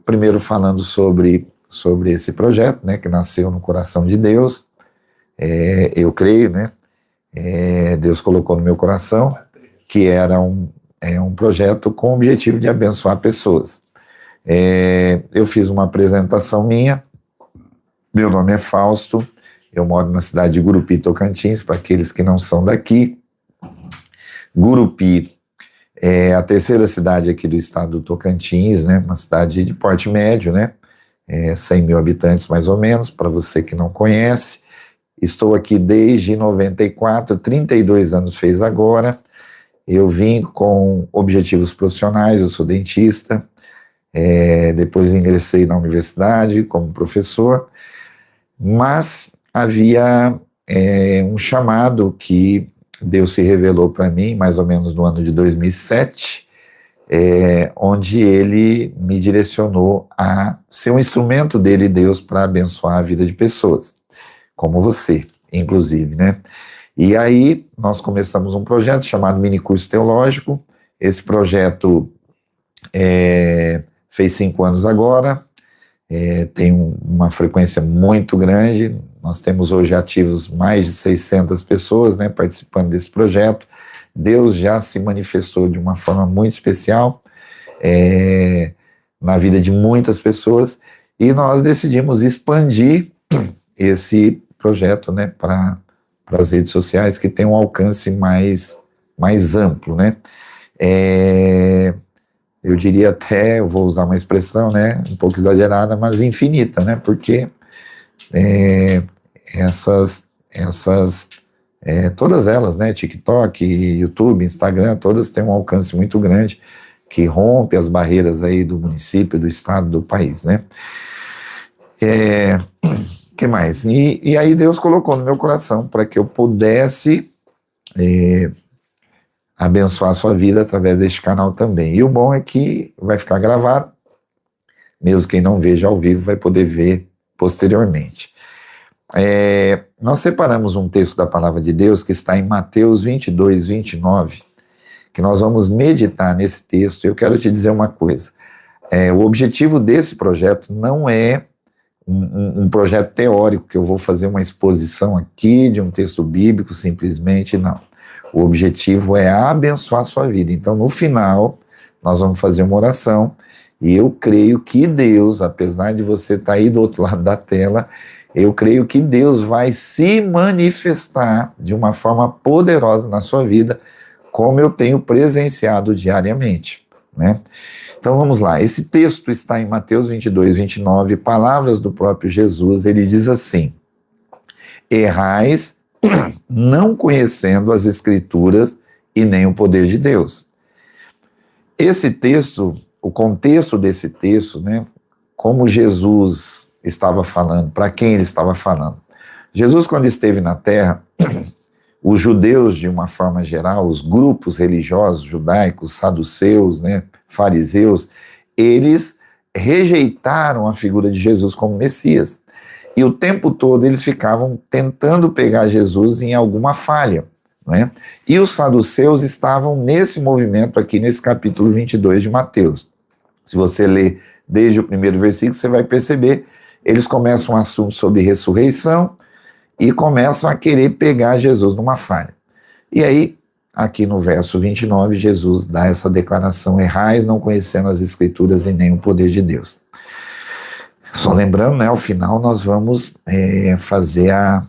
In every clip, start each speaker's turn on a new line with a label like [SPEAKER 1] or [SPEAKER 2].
[SPEAKER 1] primeiro falando sobre esse projeto, né, que nasceu no coração de Deus. Eu creio, né, Deus colocou no meu coração que era um projeto com o objetivo de abençoar pessoas. Eu fiz uma apresentação minha, meu nome é Fausto, eu moro na cidade de Gurupi, Tocantins, para aqueles que não são daqui. Gurupi é a terceira cidade aqui do estado do Tocantins, né, uma cidade de porte médio, né, 100 mil habitantes mais ou menos, para você que não conhece. Estou aqui desde 94, 32 anos fez agora. Eu vim com objetivos profissionais, eu sou dentista, depois ingressei na universidade como professor, mas havia um chamado que Deus se revelou para mim, mais ou menos no ano de 2007, onde Ele me direcionou a ser um instrumento dele, Deus, para abençoar a vida de pessoas, como você, inclusive, né? E aí nós começamos um projeto chamado Mini Curso Teológico. Esse projeto fez 5 anos agora, tem uma frequência muito grande. Nós temos hoje ativos mais de 600 pessoas, né, participando desse projeto. Deus já se manifestou de uma forma muito especial na vida de muitas pessoas, e nós decidimos expandir esse projeto, né, para as redes sociais, que tem um alcance mais amplo, né? Eu diria até, eu vou usar uma expressão, né, um pouco exagerada, mas infinita, né? Porque todas elas, né, TikTok, YouTube, Instagram, todas têm um alcance muito grande, que rompe as barreiras aí do município, do estado, do país, né? Que mais? E aí Deus colocou no meu coração para que eu pudesse abençoar a sua vida através deste canal também. E o bom é que vai ficar gravado, mesmo quem não veja ao vivo vai poder ver posteriormente. Nós separamos um texto da palavra de Deus que está em Mateus 22, 29, que nós vamos meditar nesse texto. Eu quero te dizer uma coisa, o objetivo desse projeto não é um projeto teórico, que eu vou fazer uma exposição aqui de um texto bíblico, simplesmente, não. O objetivo é abençoar a sua vida. Então, no final, nós vamos fazer uma oração, e eu creio que Deus, apesar de você estar aí do outro lado da tela, eu creio que Deus vai se manifestar de uma forma poderosa na sua vida, como eu tenho presenciado diariamente, né? Então vamos lá, esse texto está em Mateus 22, 29, palavras do próprio Jesus. Ele diz assim: errais não conhecendo as Escrituras e nem o poder de Deus. Esse texto, o contexto desse texto, né, como Jesus estava falando, para quem ele estava falando. Jesus, quando esteve na terra, os judeus, de uma forma geral, os grupos religiosos judaicos, saduceus, né, fariseus, eles rejeitaram a figura de Jesus como Messias. E o tempo todo eles ficavam tentando pegar Jesus em alguma falha, né? E os saduceus estavam nesse movimento aqui, nesse capítulo 22 de Mateus. Se você ler desde o primeiro versículo, você vai perceber, eles começam um assunto sobre ressurreição e começam a querer pegar Jesus numa falha. E aí, aqui no verso 29, Jesus dá essa declaração: errais não conhecendo as Escrituras e nem o poder de Deus. Só lembrando, né, ao final nós vamos fazer a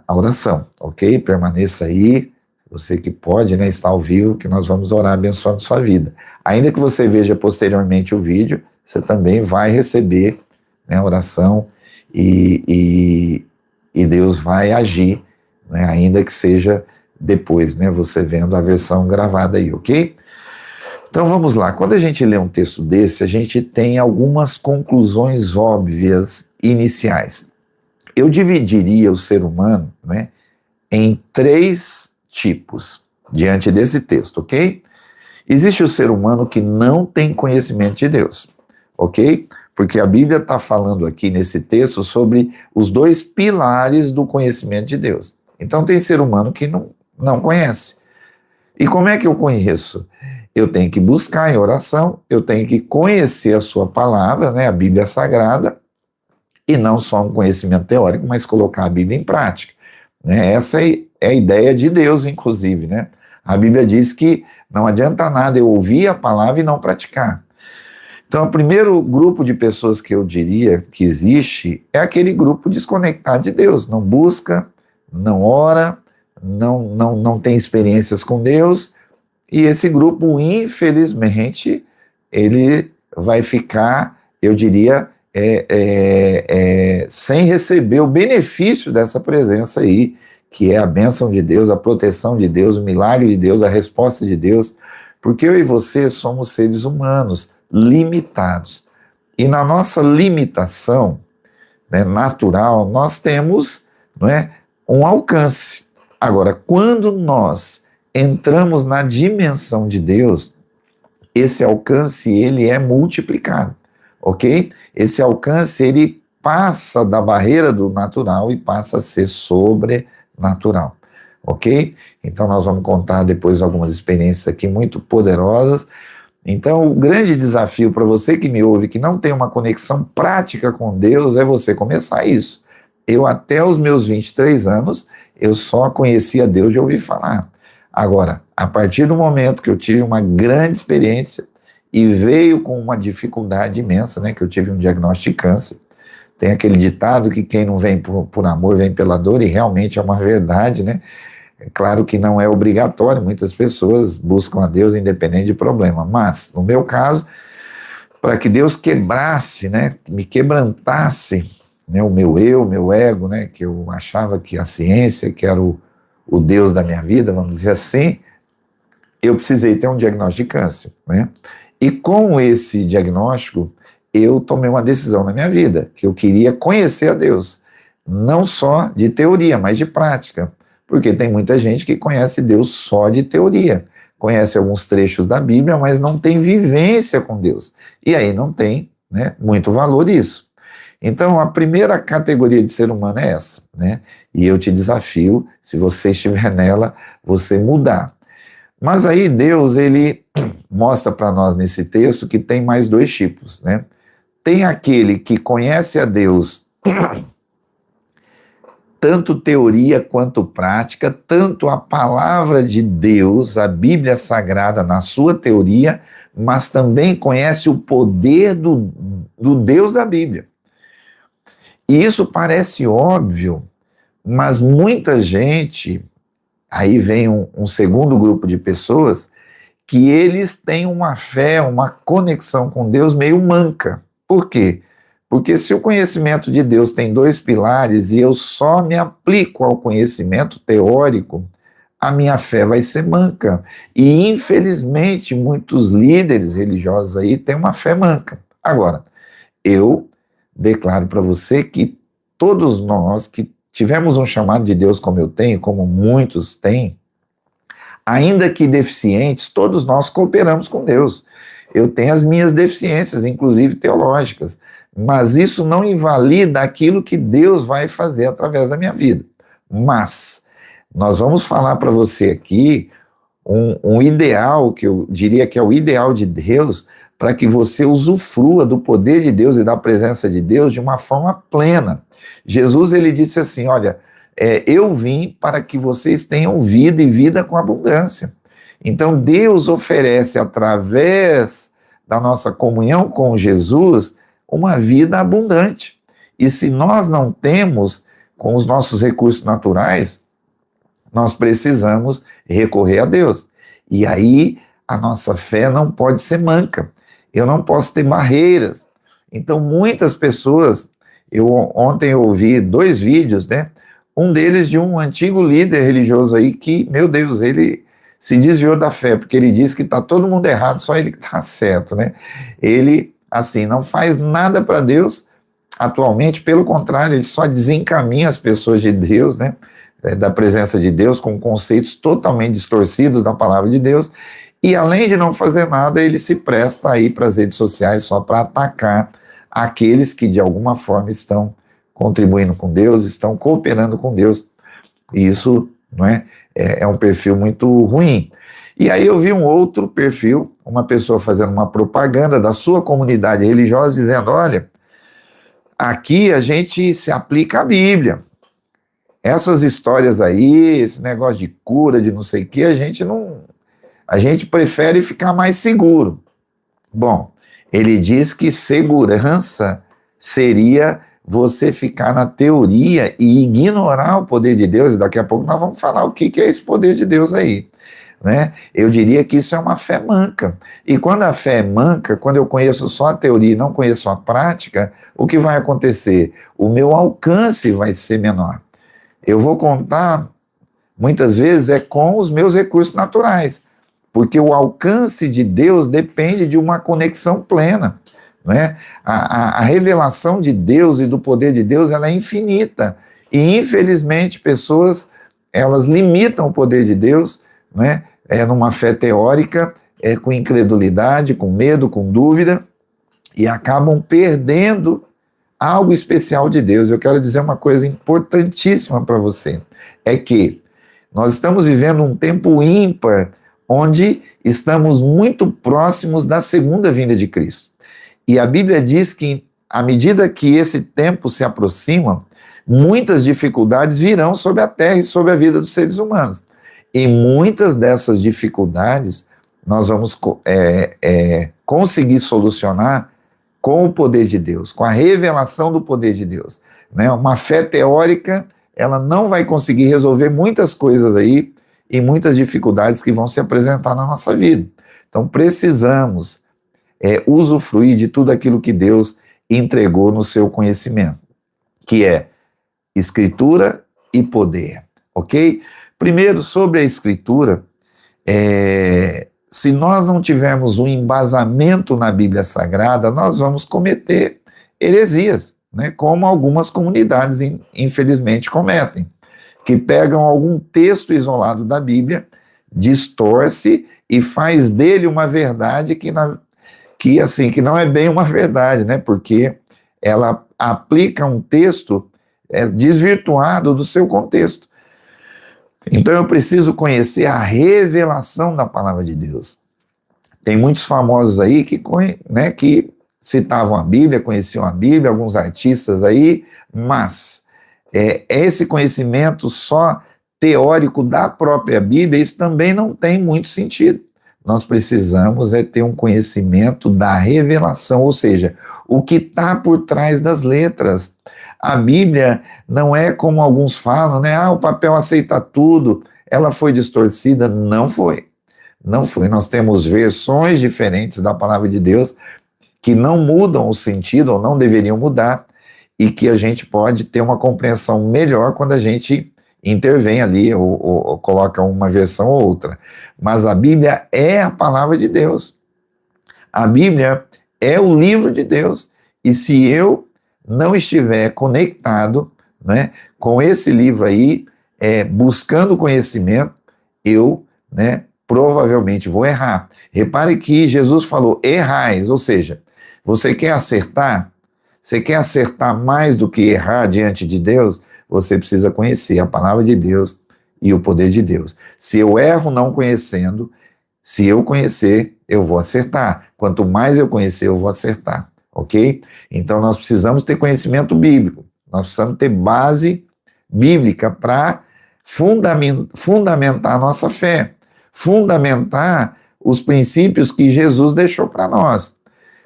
[SPEAKER 1] oração, ok? Permaneça aí, você que pode, né, estar ao vivo, que nós vamos orar abençoando sua vida. Ainda que você veja posteriormente o vídeo, você também vai receber, né, a oração e Deus vai agir, né, ainda que seja depois, né, você vendo a versão gravada aí, ok? Então vamos lá, quando a gente lê um texto desse, a gente tem algumas conclusões óbvias iniciais. Eu dividiria o ser humano, né, em 3 tipos, diante desse texto, ok? Existe o ser humano que não tem conhecimento de Deus, ok? Porque a Bíblia está falando aqui nesse texto sobre os 2 pilares do conhecimento de Deus. Então tem ser humano que não conhece. E como é que eu conheço? eu tenho que buscar em oração, eu tenho que conhecer a sua palavra, né, a Bíblia Sagrada, e não só um conhecimento teórico, mas colocar a Bíblia em prática. Né? Essa é a ideia de Deus, inclusive. Né? A Bíblia diz que não adianta nada eu ouvir a palavra e não praticar. Então, o primeiro grupo de pessoas que eu diria que existe é aquele grupo desconectado de Deus, não busca, não ora, não tem experiências com Deus, e esse grupo, infelizmente, ele vai ficar, eu diria, sem receber o benefício dessa presença aí, que é a bênção de Deus, a proteção de Deus, o milagre de Deus, a resposta de Deus, porque eu e você somos seres humanos, limitados. E na nossa limitação, né, natural, nós temos, não é, um alcance. Agora, quando nós entramos na dimensão de Deus, esse alcance ele é multiplicado, ok? Esse alcance ele passa da barreira do natural e passa a ser sobrenatural, ok? Então nós vamos contar depois algumas experiências aqui muito poderosas. Então o grande desafio para você que me ouve, que não tem uma conexão prática com Deus, é você começar isso. Eu até os meus 23 anos, eu só conhecia Deus de ouvir falar. Agora, a partir do momento que eu tive uma grande experiência e veio com uma dificuldade imensa, né, que eu tive um diagnóstico de câncer, tem aquele ditado que quem não vem por amor vem pela dor, e realmente é uma verdade, né? É claro que não é obrigatório, muitas pessoas buscam a Deus independente de problema, mas, no meu caso, para que Deus quebrasse, né, me quebrantasse, né, o meu ego, né, que eu achava que a ciência, que era o Deus da minha vida, vamos dizer assim, eu precisei ter um diagnóstico de câncer, né? E com esse diagnóstico, eu tomei uma decisão na minha vida, que eu queria conhecer a Deus, não só de teoria, mas de prática, porque tem muita gente que conhece Deus só de teoria, conhece alguns trechos da Bíblia, mas não tem vivência com Deus, e aí não tem, né, muito valor isso. Então, a primeira categoria de ser humano é essa, né? E eu te desafio, se você estiver nela, você mudar. Mas aí Deus, ele mostra para nós nesse texto que tem mais dois tipos, né? Tem aquele que conhece a Deus, tanto teoria quanto prática, tanto a palavra de Deus, a Bíblia Sagrada na sua teoria, mas também conhece o poder do Deus da Bíblia. E isso parece óbvio, mas muita gente, aí vem um segundo grupo de pessoas, que eles têm uma fé, uma conexão com Deus meio manca. Por quê? Porque se o conhecimento de Deus tem dois pilares e eu só me aplico ao conhecimento teórico, a minha fé vai ser manca. E infelizmente muitos líderes religiosos aí têm uma fé manca. Agora, eu declaro para você que todos nós que tivemos um chamado de Deus como eu tenho, como muitos têm, ainda que deficientes, todos nós cooperamos com Deus. Eu tenho as minhas deficiências, inclusive teológicas, mas isso não invalida aquilo que Deus vai fazer através da minha vida. Mas nós vamos falar para você aqui um ideal, que eu diria que é o ideal de Deus, para que você usufrua do poder de Deus e da presença de Deus de uma forma plena. Jesus, ele disse assim, olha, eu vim para que vocês tenham vida e vida com abundância. Então Deus oferece através da nossa comunhão com Jesus uma vida abundante. E se nós não temos, com os nossos recursos naturais, nós precisamos recorrer a Deus. E aí a nossa fé não pode ser manca. Eu não posso ter barreiras. Então muitas pessoas, ontem eu ouvi 2 vídeos, né? Um deles de um antigo líder religioso aí que, meu Deus, ele se desviou da fé, porque ele diz que está todo mundo errado, só ele que está certo, né? Ele, assim, não faz nada para Deus atualmente, pelo contrário, ele só desencaminha as pessoas de Deus, né? Da presença de Deus, com conceitos totalmente distorcidos da palavra de Deus, e além de não fazer nada, ele se presta aí para as redes sociais só para atacar aqueles que de alguma forma estão contribuindo com Deus, estão cooperando com Deus, e isso não é um perfil muito ruim. E aí eu vi um outro perfil, uma pessoa fazendo uma propaganda da sua comunidade religiosa, dizendo, olha, aqui a gente se aplica à Bíblia. Essas histórias aí, esse negócio de cura, de não sei o que, a gente prefere ficar mais seguro. Bom, ele diz que segurança seria você ficar na teoria e ignorar o poder de Deus, e daqui a pouco nós vamos falar o que é esse poder de Deus aí, né? Eu diria que isso é uma fé manca, e quando a fé é manca, quando eu conheço só a teoria e não conheço a prática, o que vai acontecer? O meu alcance vai ser menor. Eu vou contar, muitas vezes, com os meus recursos naturais, porque o alcance de Deus depende de uma conexão plena, né? A revelação de Deus e do poder de Deus, ela é infinita, e infelizmente pessoas, elas limitam o poder de Deus, né? Numa fé teórica, com incredulidade, com medo, com dúvida, e acabam perdendo algo especial de Deus. Eu quero dizer uma coisa importantíssima para você, é que nós estamos vivendo um tempo ímpar, onde estamos muito próximos da segunda vinda de Cristo. E a Bíblia diz que, à medida que esse tempo se aproxima, muitas dificuldades virão sobre a terra e sobre a vida dos seres humanos. E muitas dessas dificuldades nós vamos conseguir solucionar com o poder de Deus, com a revelação do poder de Deus, né? Uma fé teórica, ela não vai conseguir resolver muitas coisas aí e muitas dificuldades que vão se apresentar na nossa vida. Então precisamos usufruir de tudo aquilo que Deus entregou no seu conhecimento, que é Escritura e poder, ok? Primeiro, sobre a Escritura, se nós não tivermos um embasamento na Bíblia Sagrada, nós vamos cometer heresias, né? Como algumas comunidades, infelizmente, cometem, que pegam algum texto isolado da Bíblia, distorce e faz dele uma verdade que não é bem uma verdade, né? Porque ela aplica um texto desvirtuado do seu contexto. Então eu preciso conhecer a revelação da palavra de Deus. Tem muitos famosos aí que citavam a Bíblia, conheciam a Bíblia, alguns artistas aí, mas esse conhecimento só teórico da própria Bíblia, isso também não tem muito sentido. Nós precisamos ter um conhecimento da revelação, ou seja, o que está por trás das letras. A Bíblia não é como alguns falam, né? O papel aceita tudo, ela foi distorcida. Não foi. Não foi. Nós temos versões diferentes da palavra de Deus que não mudam o sentido, ou não deveriam mudar, e que a gente pode ter uma compreensão melhor quando a gente intervém ali, ou coloca uma versão ou outra. Mas a Bíblia é a palavra de Deus. A Bíblia é o livro de Deus. E se eu não estiver conectado, né, com esse livro aí, buscando conhecimento, eu, provavelmente vou errar. Repare que Jesus falou, errais, ou seja, você quer acertar? Você quer acertar mais do que errar diante de Deus? Você precisa conhecer a palavra de Deus e o poder de Deus. Se eu erro não conhecendo, se eu conhecer, eu vou acertar. Quanto mais eu conhecer, eu vou acertar. Ok? Então nós precisamos ter conhecimento bíblico, nós precisamos ter base bíblica para fundamentar a nossa fé, fundamentar os princípios que Jesus deixou para nós.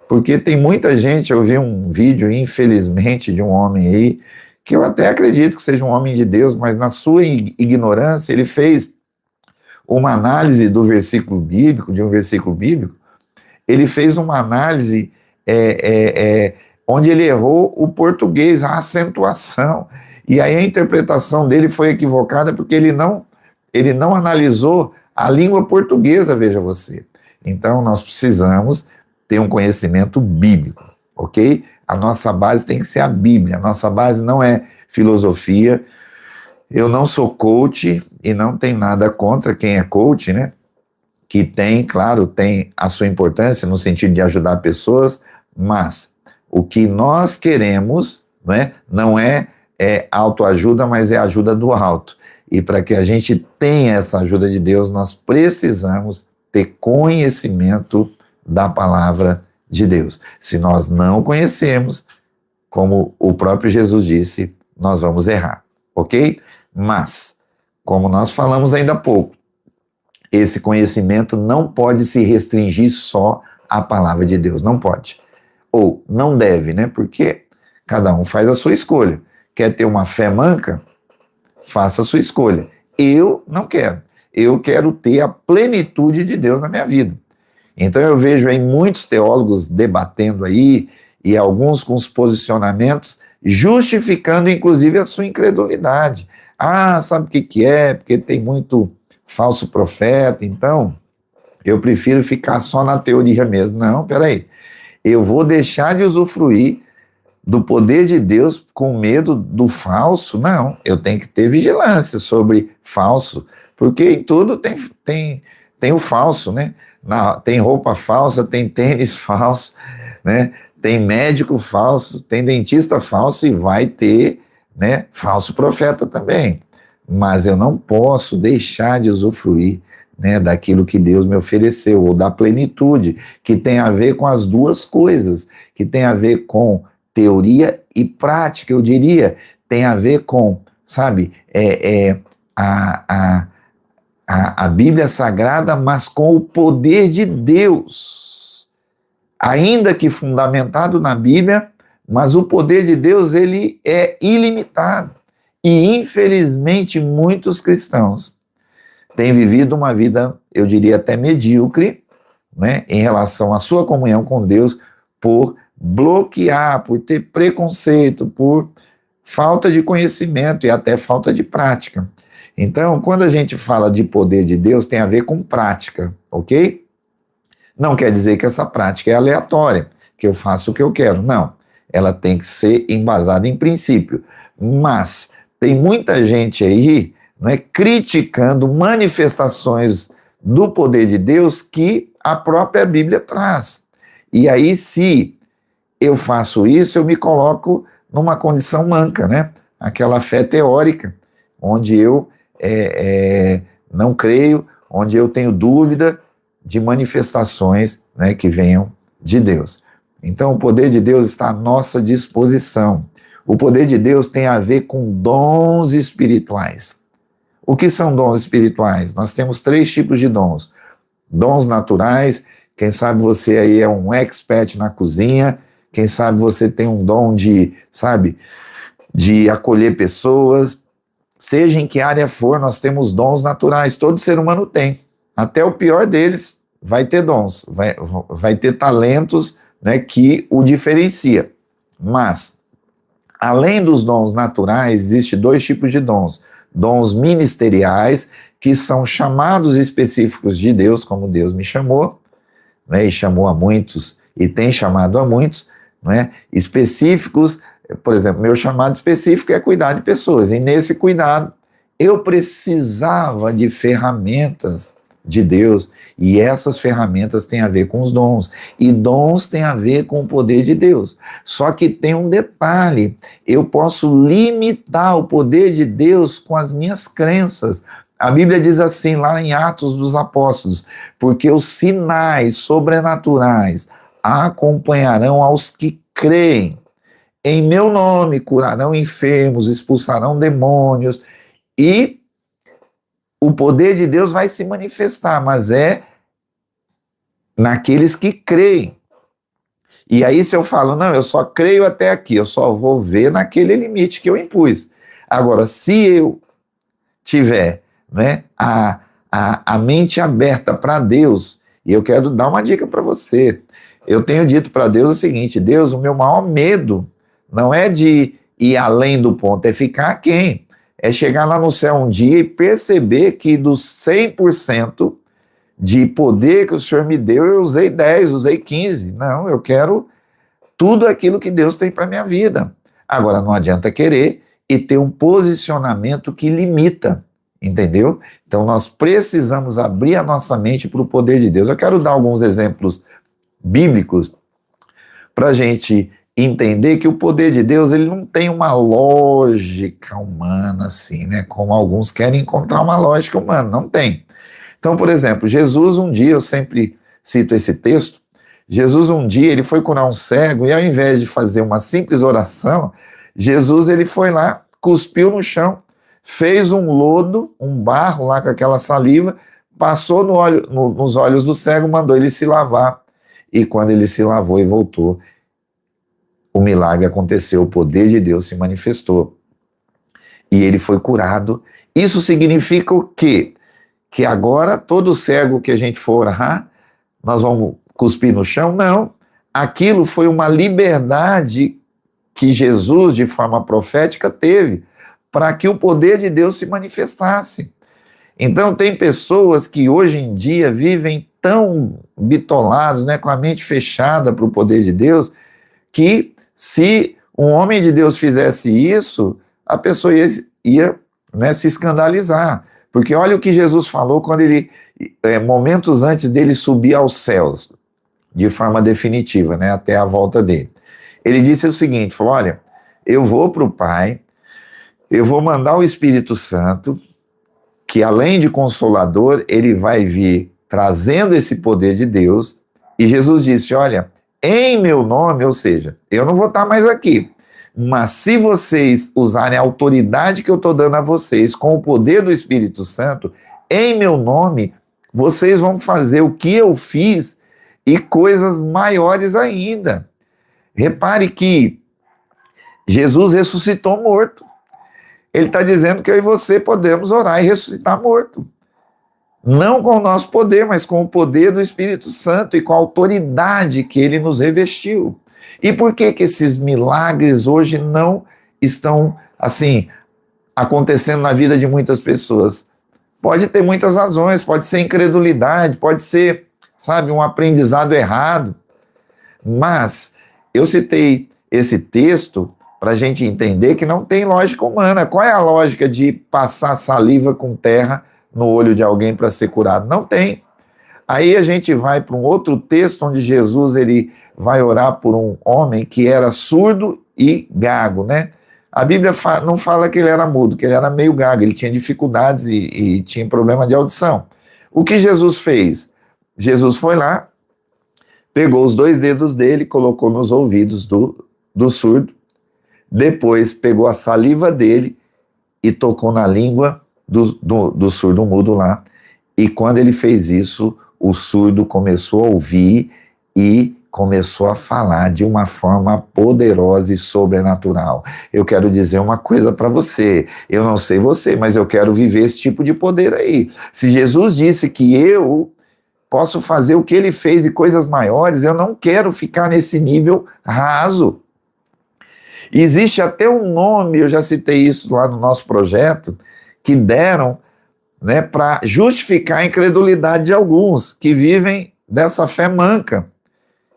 [SPEAKER 1] Porque tem muita gente, eu vi um vídeo, infelizmente, de um homem aí, que eu até acredito que seja um homem de Deus, mas na sua ignorância ele fez uma análise do versículo bíblico, de um versículo bíblico, ele fez uma análise onde ele errou o português, a acentuação, e aí a interpretação dele foi equivocada porque ele não analisou a língua portuguesa, veja você. Então nós precisamos ter um conhecimento bíblico, ok? A nossa base tem que ser a Bíblia, a nossa base não é filosofia. Eu não sou coach e não tenho nada contra quem é coach, né? Que tem, claro, tem a sua importância no sentido de ajudar pessoas, mas o que nós queremos, não é autoajuda, mas é ajuda do alto. E para que a gente tenha essa ajuda de Deus, nós precisamos ter conhecimento da palavra de Deus. Se nós não conhecemos, como o próprio Jesus disse, nós vamos errar, ok? Mas, como nós falamos ainda há pouco, esse conhecimento não pode se restringir só à palavra de Deus, não pode. Ou não deve, né? Porque cada um faz a sua escolha. Quer ter uma fé manca? Faça a sua escolha. Eu não quero. Eu quero ter a plenitude de Deus na minha vida. Então eu vejo aí muitos teólogos debatendo aí, e alguns com os posicionamentos, justificando inclusive a sua incredulidade. Ah, sabe o que é? Porque tem muito falso profeta, então eu prefiro ficar só na teoria mesmo. Não, peraí. Eu vou deixar de usufruir do poder de Deus com medo do falso? Não, eu tenho que ter vigilância sobre falso, porque em tudo tem o falso, né? Tem roupa falsa, tem tênis falso, né? Tem médico falso, tem dentista falso e vai ter, né, falso profeta também. Mas eu não posso deixar de usufruir, né, daquilo que Deus me ofereceu, ou da plenitude, que tem a ver com as duas coisas, que tem a ver com teoria e prática, eu diria, tem a ver com, sabe, a Bíblia Sagrada, mas com o poder de Deus. Ainda que fundamentado na Bíblia, mas o poder de Deus, ele é ilimitado. E, infelizmente, muitos cristãos têm vivido uma vida, eu diria até medíocre, né, em relação à sua comunhão com Deus, por bloquear, por ter preconceito, por falta de conhecimento e até falta de prática. Então, quando a gente fala de poder de Deus, tem a ver com prática, ok? Não quer dizer que essa prática é aleatória, que eu faço o que eu quero. Não, ela tem que ser embasada em princípio. Mas tem muita gente aí, né, criticando manifestações do poder de Deus que a própria Bíblia traz. E aí, se eu faço isso, eu me coloco numa condição manca, né? Aquela fé teórica, onde eu não creio, onde eu tenho dúvida de manifestações, né, que venham de Deus. Então, o poder de Deus está à nossa disposição. O poder de Deus tem a ver com dons espirituais. O que são dons espirituais? Nós temos 3 tipos de dons. Dons naturais, quem sabe você aí é um expert na cozinha, quem sabe você tem um dom de, sabe, de acolher pessoas. Seja em que área for, nós temos dons naturais, todo ser humano tem. Até o pior deles vai ter dons, vai ter talentos, né, que o diferencia. Mas, além dos dons naturais, existem 2 tipos de dons. Dons ministeriais, que são chamados específicos de Deus, como Deus me chamou, né, e chamou a muitos, e tem chamado a muitos, né, específicos. Por exemplo, meu chamado específico é cuidar de pessoas, e nesse cuidado eu precisava de ferramentas de Deus, e essas ferramentas têm a ver com os dons, e dons têm a ver com o poder de Deus. Só que tem um detalhe: eu posso limitar o poder de Deus com as minhas crenças. A Bíblia diz assim, lá em Atos dos Apóstolos: porque os sinais sobrenaturais acompanharão aos que creem. Em meu nome curarão enfermos, expulsarão demônios, e o poder de Deus vai se manifestar, mas é naqueles que creem. E aí, se eu falo, não, eu só creio até aqui, eu só vou ver naquele limite que eu impus. Agora, se eu tiver, né, a mente aberta para Deus, e eu quero dar uma dica para você, eu tenho dito para Deus o seguinte: Deus, o meu maior medo não é de ir além do ponto, é ficar aquém. É chegar lá no céu um dia e perceber que dos 100% de poder que o Senhor me deu, eu usei 10, usei 15. Não, eu quero tudo aquilo que Deus tem para a minha vida. Agora, não adianta querer e ter um posicionamento que limita, entendeu? Então, nós precisamos abrir a nossa mente para o poder de Deus. Eu quero dar alguns exemplos bíblicos para a gente entender que o poder de Deus, ele não tem uma lógica humana assim, né? Como alguns querem encontrar uma lógica humana, não tem. Então, por exemplo, Jesus um dia, eu sempre cito esse texto, Jesus um dia, ele foi curar um cego e ao invés de fazer uma simples oração, Jesus ele foi lá, cuspiu no chão, fez um lodo, um barro lá com aquela saliva, passou nos olhos do cego, mandou ele se lavar. E quando ele se lavou e voltou, o milagre aconteceu, o poder de Deus se manifestou. E ele foi curado. Isso significa o quê? Que agora todo cego que a gente for orar, nós vamos cuspir no chão? Não. Aquilo foi uma liberdade que Jesus, de forma profética, teve para que o poder de Deus se manifestasse. Então, tem pessoas que hoje em dia vivem tão bitolados, né, com a mente fechada para o poder de Deus, que se um homem de Deus fizesse isso, a pessoa ia né, se escandalizar. Porque olha o que Jesus falou quando ele, momentos antes dele subir aos céus, de forma definitiva, né, até a volta dele. Ele disse o seguinte, falou, olha, eu vou para o Pai, eu vou mandar o Espírito Santo, que além de consolador, ele vai vir trazendo esse poder de Deus, e Jesus disse, olha, em meu nome, ou seja, eu não vou estar mais aqui, mas se vocês usarem a autoridade que eu estou dando a vocês, com o poder do Espírito Santo, em meu nome, vocês vão fazer o que eu fiz e coisas maiores ainda. Repare que Jesus ressuscitou morto. Ele está dizendo que eu e você podemos orar e ressuscitar morto. Não com o nosso poder, mas com o poder do Espírito Santo e com a autoridade que ele nos revestiu. E por que esses milagres hoje não estão, assim, acontecendo na vida de muitas pessoas? Pode ter muitas razões, pode ser incredulidade, pode ser, sabe, um aprendizado errado. Mas eu citei esse texto para a gente entender que não tem lógica humana. Qual é a lógica de passar saliva com terra no olho de alguém para ser curado? Não tem. Aí a gente vai para um outro texto onde Jesus ele vai orar por um homem que era surdo e gago, né? A Bíblia não fala que ele era mudo, que ele era meio gago, ele tinha dificuldades e tinha problema de audição. O que Jesus fez? Jesus foi lá, pegou os 2 dedos dele, colocou nos ouvidos do surdo, depois pegou a saliva dele e tocou na língua do surdo mudo lá, e quando ele fez isso, o surdo começou a ouvir e começou a falar de uma forma poderosa e sobrenatural. Eu quero dizer uma coisa para você, eu não sei você, mas eu quero viver esse tipo de poder aí. Se Jesus disse que eu posso fazer o que ele fez e coisas maiores, eu não quero ficar nesse nível raso. Existe até um nome, eu já citei isso lá no nosso projeto, que deram, né, para justificar a incredulidade de alguns que vivem dessa fé manca,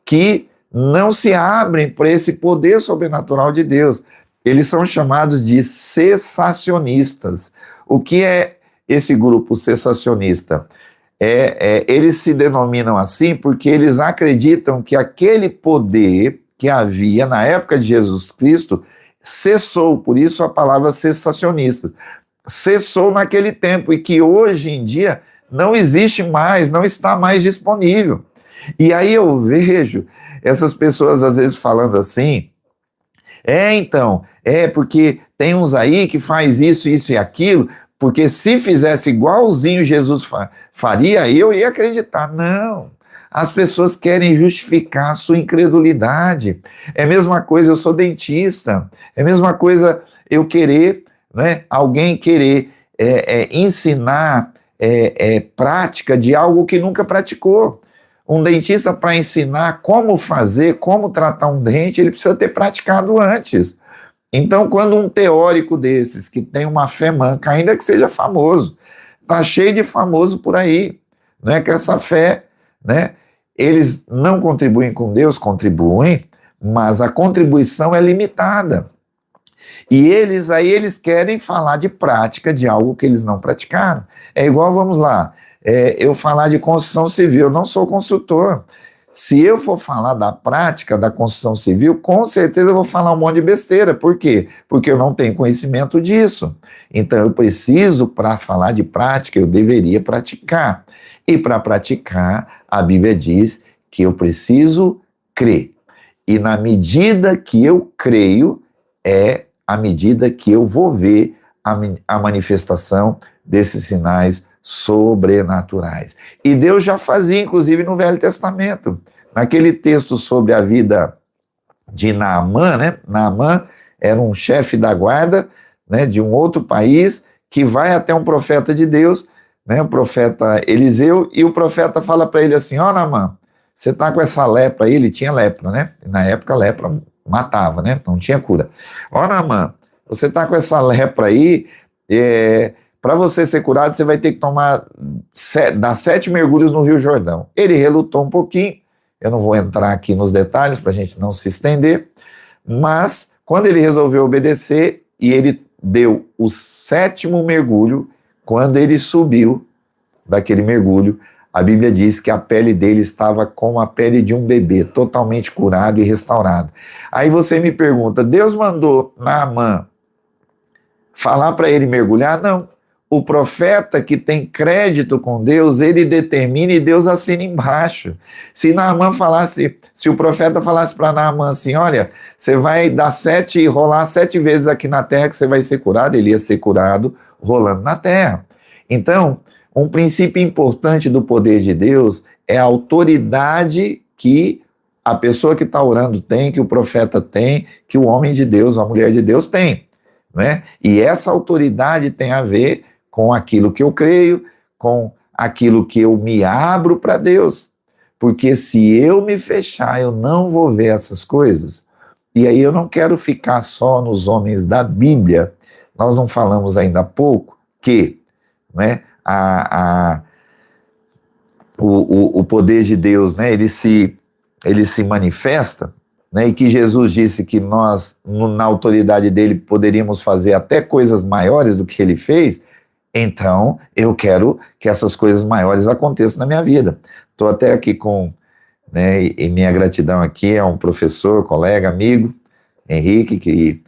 [SPEAKER 1] que não se abrem para esse poder sobrenatural de Deus. Eles são chamados de cessacionistas. O que é esse grupo cessacionista? Eles se denominam assim porque eles acreditam que aquele poder que havia na época de Jesus Cristo cessou, por isso a palavra cessacionista, cessou naquele tempo e que hoje em dia não existe mais, não está mais disponível. E aí eu vejo essas pessoas às vezes falando assim, porque tem uns aí que faz isso, isso e aquilo, porque se fizesse igualzinho Jesus faria, eu ia acreditar. Não, as pessoas querem justificar a sua incredulidade. É a mesma coisa, eu sou dentista, é a mesma coisa eu querer, né, alguém querer ensinar prática de algo que nunca praticou. Um dentista, para ensinar como fazer, como tratar um dente, ele precisa ter praticado antes. Então, quando um teórico desses, que tem uma fé manca, ainda que seja famoso, está cheio de famoso por aí, né, que essa fé, né, eles não contribuem com Deus, contribuem, mas a contribuição é limitada. E eles querem falar de prática de algo que eles não praticaram. É igual, vamos lá, eu falar de construção civil, eu não sou construtor. Se eu for falar da prática da construção civil, com certeza eu vou falar um monte de besteira. Por quê? Porque eu não tenho conhecimento disso. Então eu preciso, para falar de prática, eu deveria praticar. E para praticar, a Bíblia diz que eu preciso crer. E na medida que eu creio, é a medida que eu vou ver a manifestação desses sinais sobrenaturais. E Deus já fazia, inclusive, no Velho Testamento. Naquele texto sobre a vida de Naamã, né? Naamã era um chefe da guarda, né, de um outro país, que vai até um profeta de Deus, né, o profeta Eliseu, e o profeta fala para ele assim: ó, Naamã, você está com essa lepra aí, ele tinha lepra, né? Na época a lepra matava, né? Não tinha cura. Ó, Naamã, você está com essa lepra aí, para você ser curado, você vai ter que dar 7 mergulhos no Rio Jordão. Ele relutou um pouquinho, eu não vou entrar aqui nos detalhes para a gente não se estender, mas quando ele resolveu obedecer, e ele deu o 7º mergulho, quando ele subiu daquele mergulho, a Bíblia diz que a pele dele estava como a pele de um bebê, totalmente curado e restaurado. Aí você me pergunta, Deus mandou Naamã falar para ele mergulhar? Não. O profeta que tem crédito com Deus, ele determina e Deus assina embaixo. Se Naamã falasse, se o profeta falasse para Naamã assim, olha, você vai dar 7, rolar 7 vezes aqui na terra que você vai ser curado, ele ia ser curado rolando na terra. Então, um princípio importante do poder de Deus é a autoridade que a pessoa que está orando tem, que o profeta tem, que o homem de Deus, a mulher de Deus tem, né? E essa autoridade tem a ver com aquilo que eu creio, com aquilo que eu me abro para Deus. Porque se eu me fechar, eu não vou ver essas coisas. E aí eu não quero ficar só nos homens da Bíblia. Nós não falamos ainda há pouco que, né, o poder de Deus, né, ele se manifesta, né, e que Jesus disse que nós, na autoridade dele, poderíamos fazer até coisas maiores do que ele fez. Então, eu quero que essas coisas maiores aconteçam na minha vida. Estou até aqui com, né, e minha gratidão aqui a um professor, colega, amigo, Henrique, que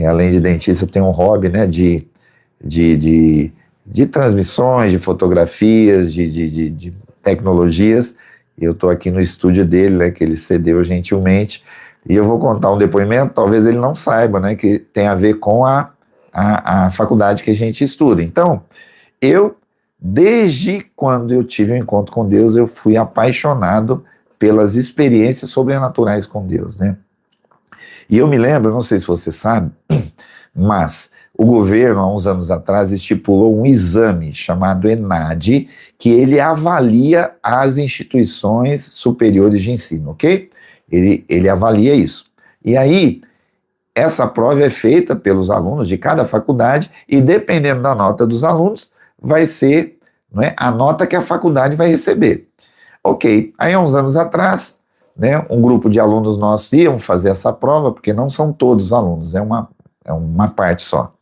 [SPEAKER 1] além de dentista tem um hobby, né, de transmissões, de fotografias, de tecnologias. Eu estou aqui no estúdio dele, né, que ele cedeu gentilmente, e eu vou contar um depoimento, talvez ele não saiba, né, que tem a ver com a faculdade que a gente estuda. Então, desde quando eu tive um encontro com Deus, eu fui apaixonado pelas experiências sobrenaturais com Deus, né? E eu me lembro, não sei se você sabe, mas o governo, há uns anos atrás, estipulou um exame chamado ENAD, que ele avalia as instituições superiores de ensino, ok? Ele avalia isso. E aí, essa prova é feita pelos alunos de cada faculdade e, dependendo da nota dos alunos, vai ser, não é, a nota que a faculdade vai receber. Ok, aí há uns anos atrás, né, um grupo de alunos nossos iam fazer essa prova, porque não são todos os alunos, é uma parte só.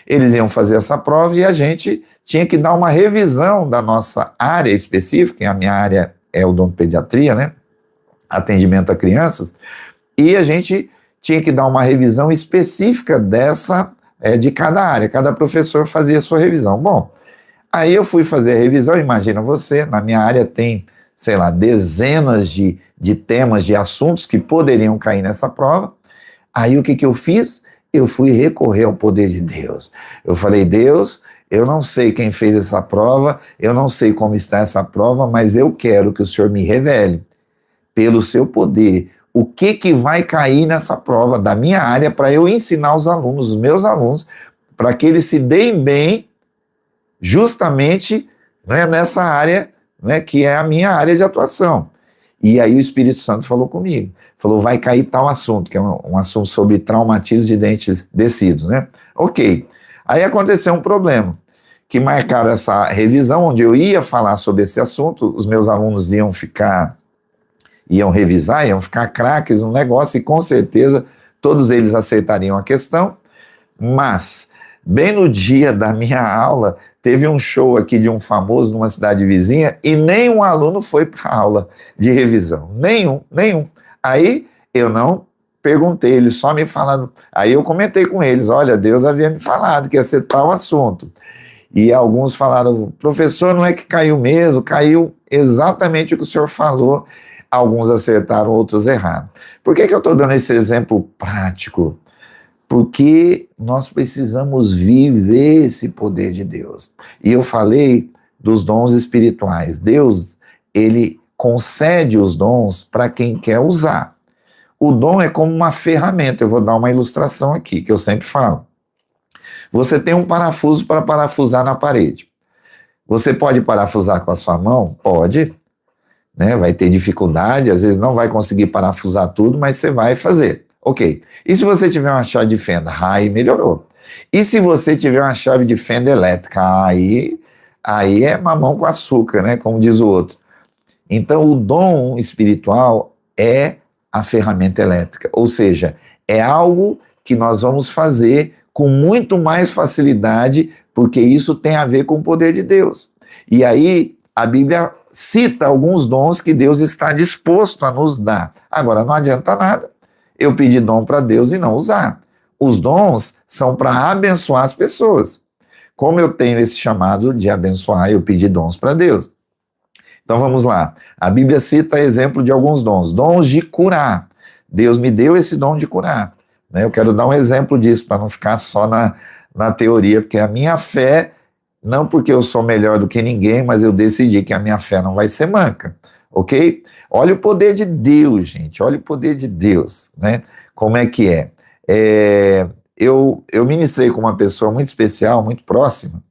[SPEAKER 1] Eles iam fazer essa prova e a gente tinha que dar uma revisão da nossa área específica, e a minha área é odontopediatria, né, atendimento a crianças, e a gente tinha que dar uma revisão específica de cada área, cada professor fazia a sua revisão. Bom, aí eu fui fazer a revisão, imagina você, na minha área tem, sei lá, dezenas de temas, de assuntos que poderiam cair nessa prova. Aí o que eu fiz? Eu fui recorrer ao poder de Deus. Eu falei, Deus, eu não sei quem fez essa prova, eu não sei como está essa prova, mas eu quero que o Senhor me revele, pelo seu poder, o que vai cair nessa prova da minha área para eu ensinar os alunos, os meus alunos, para que eles se deem bem justamente, né, nessa área, né, que é a minha área de atuação. E aí o Espírito Santo falou comigo, falou, vai cair tal assunto, que é um assunto sobre traumatismo de dentes descidos, né? Ok. Aí aconteceu um problema, que marcaram essa revisão, onde eu ia falar sobre esse assunto, os meus alunos iam revisar, iam ficar craques no negócio e com certeza todos eles acertariam a questão, mas bem no dia da minha aula teve um show aqui de um famoso numa cidade vizinha e nenhum aluno foi para a aula de revisão, nenhum. Aí eu não perguntei, eles só me falaram, aí eu comentei com eles, olha, Deus havia me falado que ia ser tal assunto. E alguns falaram, professor, não é que caiu mesmo, caiu exatamente o que o senhor falou. Alguns acertaram, outros erraram. Por que eu estou dando esse exemplo prático? Porque nós precisamos viver esse poder de Deus. E eu falei dos dons espirituais. Deus, ele concede os dons para quem quer usar. O dom é como uma ferramenta. Eu vou dar uma ilustração aqui, que eu sempre falo. Você tem um parafuso para parafusar na parede. Você pode parafusar com a sua mão? Pode. Né? Vai ter dificuldade, às vezes não vai conseguir parafusar tudo, mas você vai fazer. Ok. E se você tiver uma chave de fenda? Aí melhorou. E se você tiver uma chave de fenda elétrica? Aí é mamão com açúcar, né? Como diz o outro. Então, o dom espiritual é a ferramenta elétrica, ou seja, é algo que nós vamos fazer com muito mais facilidade, porque isso tem a ver com o poder de Deus. E aí, a Bíblia cita alguns dons que Deus está disposto a nos dar. Agora, não adianta nada eu pedir dom para Deus e não usar. Os dons são para abençoar as pessoas. Como eu tenho esse chamado de abençoar, eu pedi dons para Deus. Então vamos lá. A Bíblia cita exemplo de alguns dons. Dons de curar. Deus me deu esse dom de curar. Eu quero dar um exemplo disso, para não ficar só na teoria, porque a minha fé, não porque eu sou melhor do que ninguém, mas eu decidi que a minha fé não vai ser manca. Ok? Olha o poder de Deus, gente. Olha o poder de Deus. Né? Como é que é? Eu ministrei com uma pessoa muito especial, muito próxima,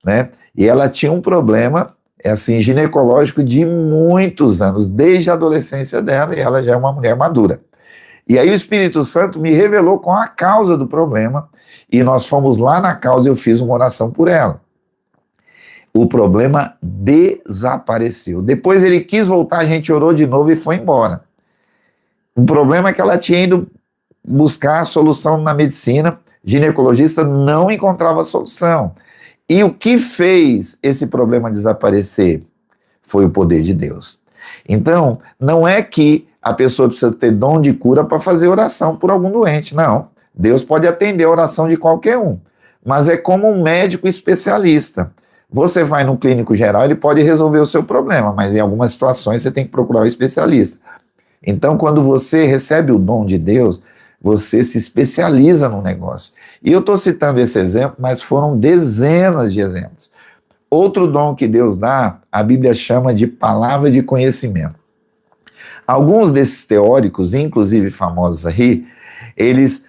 [SPEAKER 1] né? E ela tinha um problema assim, ginecológico de muitos anos, desde a adolescência dela, e ela já é uma mulher madura. E aí o Espírito Santo me revelou com a causa do problema, e nós fomos lá na causa e eu fiz uma oração por ela. O problema desapareceu. Depois ele quis voltar, a gente orou de novo e foi embora. O problema é que ela tinha ido buscar a solução na medicina, ginecologista não encontrava a solução. E o que fez esse problema desaparecer foi o poder de Deus. Então, não é que a pessoa precisa ter dom de cura para fazer oração por algum doente, não. Deus pode atender a oração de qualquer um, mas é como um médico especialista. Você vai no clínico geral, ele pode resolver o seu problema, mas em algumas situações você tem que procurar um especialista. Então, quando você recebe o dom de Deus, você se especializa no negócio. E eu estou citando esse exemplo, mas foram dezenas de exemplos. Outro dom que Deus dá, a Bíblia chama de palavra de conhecimento. Alguns desses teóricos, inclusive famosos aí, eles,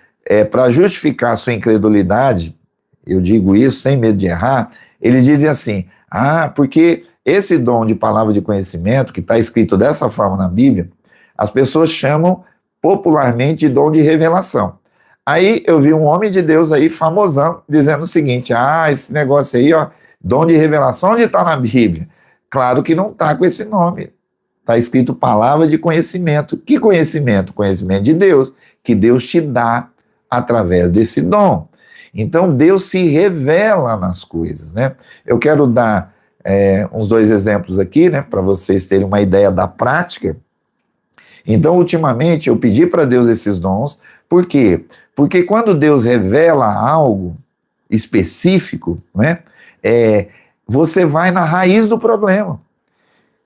[SPEAKER 1] para justificar a sua incredulidade, eu digo isso sem medo de errar, eles dizem assim, porque esse dom de palavra de conhecimento, que está escrito dessa forma na Bíblia, as pessoas chamam popularmente de dom de revelação. Aí eu vi um homem de Deus aí, famosão, dizendo o seguinte, esse negócio aí, dom de revelação, onde está na Bíblia? Claro que não está com esse nome. Está escrito palavra de conhecimento. Que conhecimento? Conhecimento de Deus, que Deus te dá através desse dom. Então Deus se revela nas coisas, né? Eu quero dar uns 2 exemplos aqui, né, para vocês terem uma ideia da prática. Então, ultimamente, eu pedi para Deus esses dons. Por quê? Porque quando Deus revela algo específico, né, você vai na raiz do problema.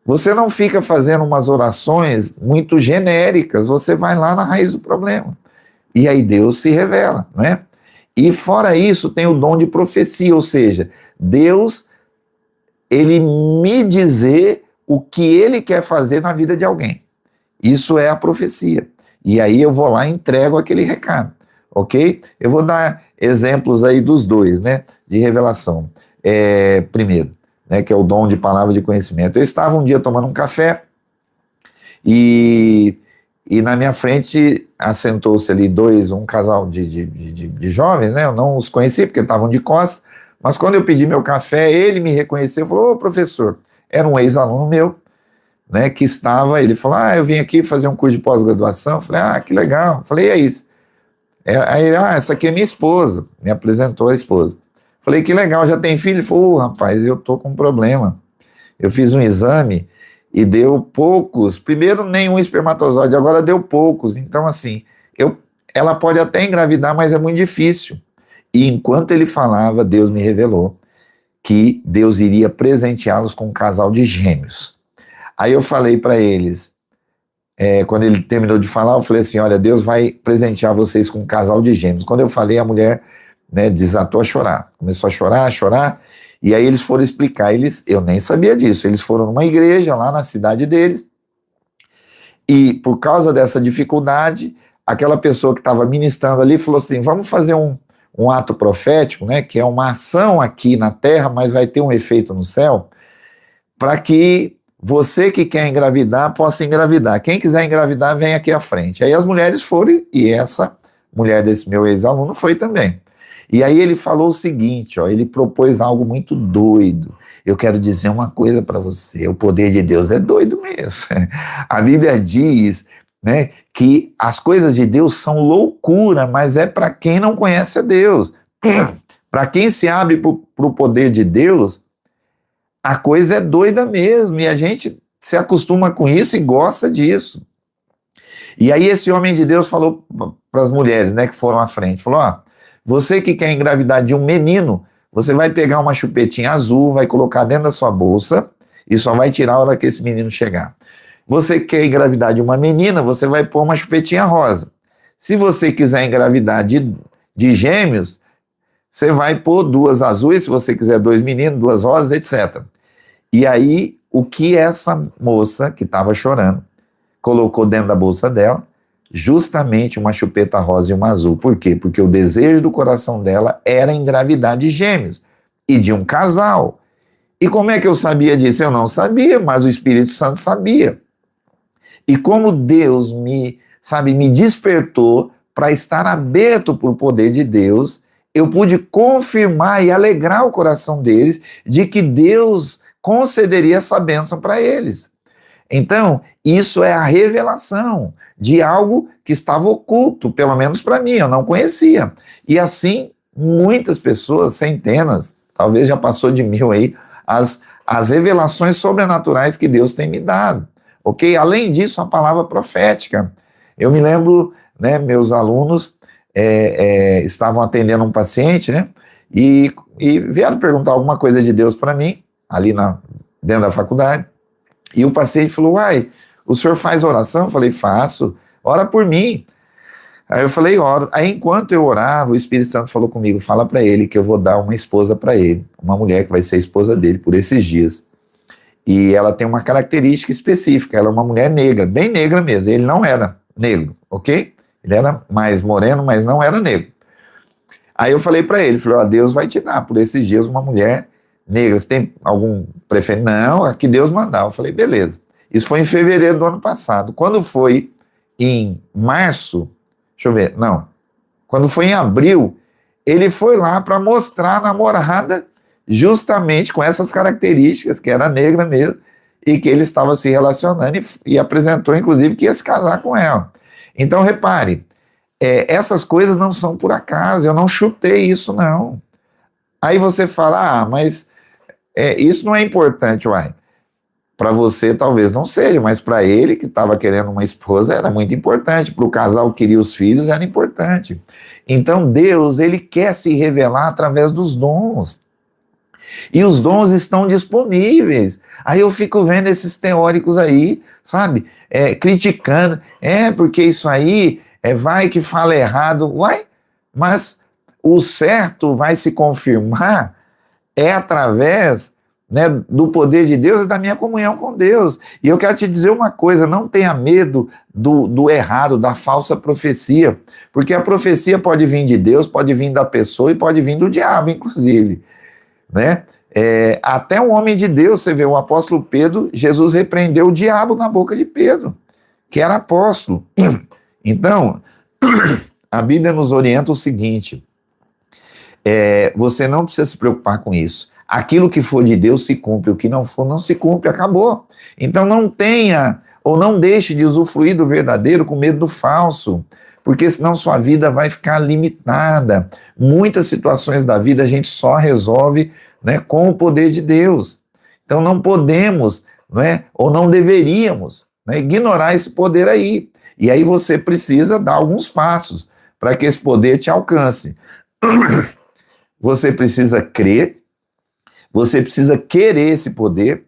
[SPEAKER 1] Você não fica fazendo umas orações muito genéricas, você vai lá na raiz do problema. E aí Deus se revela, né? E fora isso, tem o dom de profecia, ou seja, Deus, ele me dizer o que ele quer fazer na vida de alguém. Isso é a profecia. E aí eu vou lá e entrego aquele recado, ok? Eu vou dar exemplos aí dos 2, né, de revelação. Primeiro, né, que é o dom de palavra de conhecimento. Eu estava um dia tomando um café e na minha frente assentou-se ali um casal de jovens, né? Eu não os conheci porque estavam de costas, mas quando eu pedi meu café, ele me reconheceu e falou, ô professor, era um ex-aluno meu, né, que estava, ele falou, eu vim aqui fazer um curso de pós-graduação, falei, que legal, falei, é isso. Aí ele, essa aqui é minha esposa, me apresentou a esposa. Falei, que legal, já tem filho? Ele falou, rapaz, eu tô com um problema, eu fiz um exame e deu poucos, primeiro nenhum espermatozoide, agora deu poucos, então assim, ela pode até engravidar, mas é muito difícil. E enquanto ele falava, Deus me revelou que Deus iria presenteá-los com um casal de gêmeos. Aí eu falei para eles, quando ele terminou de falar, eu falei assim, olha, Deus vai presentear vocês com um casal de gêmeos. Quando eu falei, a mulher, né, desatou a chorar, começou a chorar, e aí eles foram explicar, eu nem sabia disso, eles foram numa igreja lá na cidade deles, e por causa dessa dificuldade, aquela pessoa que estava ministrando ali falou assim, vamos fazer um ato profético, né, que é uma ação aqui na terra, mas vai ter um efeito no céu, para que você que quer engravidar possa engravidar. Quem quiser engravidar, vem aqui à frente. Aí as mulheres foram, e essa mulher desse meu ex-aluno foi também. E aí ele falou o seguinte, ele propôs algo muito doido. Eu quero dizer uma coisa para você, o poder de Deus é doido mesmo. A Bíblia diz, né, que as coisas de Deus são loucura, mas é para quem não conhece a Deus. Para quem se abre para o poder de Deus, a coisa é doida mesmo, e a gente se acostuma com isso e gosta disso. E aí esse homem de Deus falou para as mulheres, né, que foram à frente, falou, você que quer engravidar de um menino, você vai pegar uma chupetinha azul, vai colocar dentro da sua bolsa e só vai tirar a hora que esse menino chegar. Você quer engravidar de uma menina, você vai pôr uma chupetinha rosa. Se você quiser engravidar de gêmeos, você vai pôr 2 azuis, se você quiser 2 meninos, 2 rosas, etc. E aí, o que essa moça que estava chorando colocou dentro da bolsa dela? Justamente uma chupeta rosa e uma azul. Por quê? Porque o desejo do coração dela era engravidar de gêmeos e de um casal. E como é que eu sabia disso? Eu não sabia, mas o Espírito Santo sabia. E como Deus me despertou para estar aberto para o poder de Deus, eu pude confirmar e alegrar o coração deles de que Deus concederia essa bênção para eles. Então, isso é a revelação de algo que estava oculto, pelo menos para mim, eu não conhecia. E assim, muitas pessoas, centenas, talvez já passou de 1000 aí, as revelações sobrenaturais que Deus tem me dado. Ok? Além disso, a palavra profética. Eu me lembro, né, meus alunos estavam atendendo um paciente, né, e vieram perguntar alguma coisa de Deus para mim, ali dentro da faculdade, e o paciente falou, o senhor faz oração? Eu falei, faço, ora por mim. Aí eu falei, oro. Aí enquanto eu orava, o Espírito Santo falou comigo, fala para ele que eu vou dar uma esposa para ele, uma mulher que vai ser esposa dele por esses dias. E ela tem uma característica específica, ela é uma mulher negra, bem negra mesmo, ele não era negro, ok? Ele era mais moreno, mas não era negro. Aí eu falei para ele, Deus vai te dar por esses dias uma mulher negra, você tem algum preferência? Não, que Deus mandar. Eu falei, beleza. Isso foi em fevereiro do ano passado. Quando foi em março, quando foi em abril, ele foi lá para mostrar a namorada justamente com essas características, que era negra mesmo, e que ele estava se relacionando e apresentou, inclusive, que ia se casar com ela. Então, repare, essas coisas não são por acaso, eu não chutei isso, não. Aí você fala, mas isso não é importante, para você talvez não seja, mas para ele que estava querendo uma esposa era muito importante, para o casal que queria os filhos era importante. Então Deus, ele quer se revelar através dos dons. E os dons estão disponíveis. Aí eu fico vendo esses teóricos aí, sabe, criticando, porque isso aí vai que fala errado, mas o certo vai se confirmar através, né, do poder de Deus e da minha comunhão com Deus. E eu quero te dizer uma coisa, não tenha medo do errado, da falsa profecia, porque a profecia pode vir de Deus, pode vir da pessoa e pode vir do diabo, inclusive, né? Até um homem de Deus, você vê, o apóstolo Pedro, Jesus repreendeu o diabo na boca de Pedro, que era apóstolo. Então, a Bíblia nos orienta o seguinte, você não precisa se preocupar com isso. Aquilo que for de Deus se cumpre, o que não for não se cumpre, acabou. Então não tenha, ou não deixe de usufruir do verdadeiro com medo do falso, porque senão sua vida vai ficar limitada. Muitas situações da vida a gente só resolve, né, com o poder de Deus. Então não podemos, ou não deveríamos, ignorar esse poder aí. E aí você precisa dar alguns passos para que esse poder te alcance. Você precisa crer, Você precisa querer esse poder,